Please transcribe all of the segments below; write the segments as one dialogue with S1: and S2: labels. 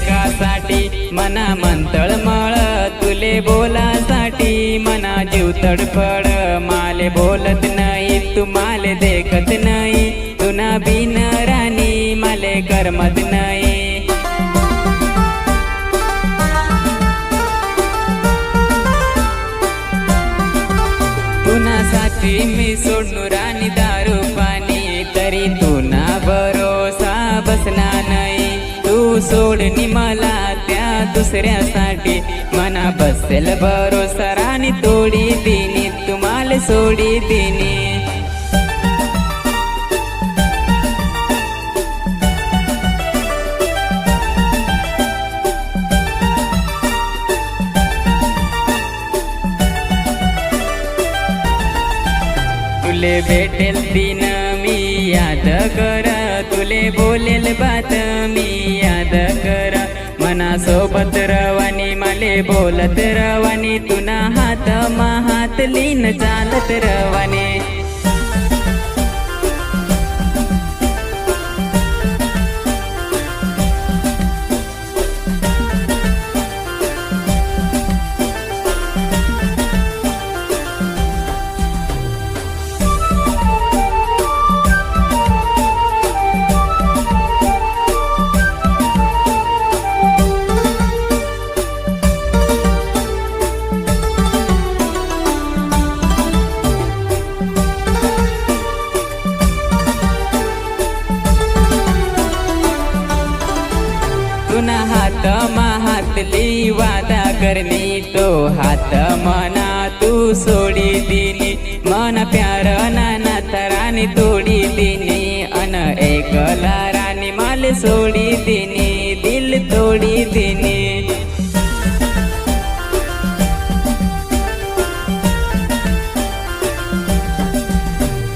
S1: लेकासाठी मना मन तळमळ तुले बोलासाठी मना जीव तडफड माले बोलत नाही तू माले देखत नाही तुना बिन राणी माले करमत नाही तुनासाठी मी सोडू राणी दारू पाणी तरी तुना भरोसा बसना नाही तू सोडनी मला त्या दुसऱ्यासाठी मना बसेल भरोसा राणी तोडी दिनी तुम्हाला सोडी दिनी तुले भेटेल दिन मी याद कर तुले बोलेल बात मी याद कर मना सोबत रवानी माले बोलत रवानी तुना हात हात लीन चालत रवानी तुना हात हातली वादा करनी तो हात मना तू सोडी दिनी मन प्यार नाना तरानी तोडी दिनी अन एकला रानी माले सोडी दिनी दिल तोडी दिनी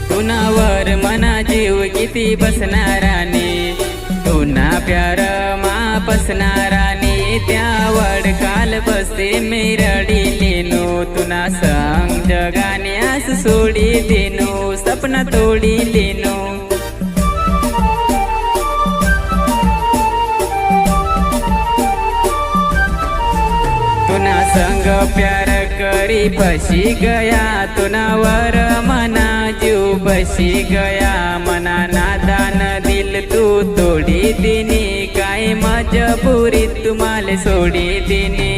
S1: तुनावर मना जीव किती बसणारानी तुना प्यार पसनारानी त्यावड काल बसे मी रडिलेनो तुना संग जगाने आस सोडी देनो सपना तोडी लेनो तुना संग प्यार करी फसी गया तुनावर मना जीव बसी गया मना नादान दिल तू तोडी दिनी काय मजबुरी तुम्हाला सोडी दिनी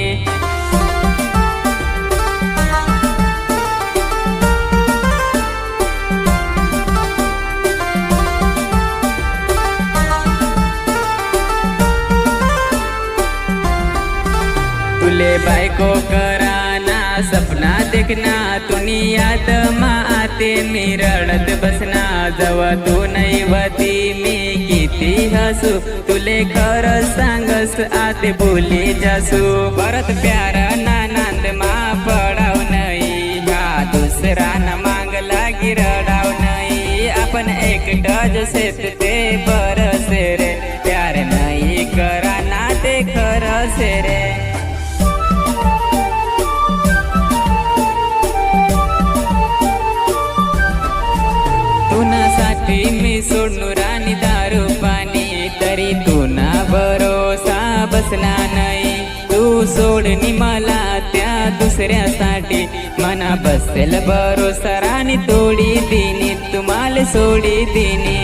S1: तुले बायको कराना सपना देखना तुनी याद मा आते मी रडत बसना जवा तू नाही वती मी किती हसू तुले खरं सांगस आते बोली जासू परत प्यार नांद मा पडाव नाही हा दुसरा न मांग लागी रडाव नाही आपण एकटं जसेत ते बरसे रे प्यार नाही करा ना ते खरं से रे तुनासाठी मी सोडू राणी दारू पाणी तरी तुना भरोसा बसला नाही तू सोडनी मला त्या दुसऱ्यासाठी मना बसेल भरोसा राणी तोडी दिनी तुम्हाला सोडी दिनी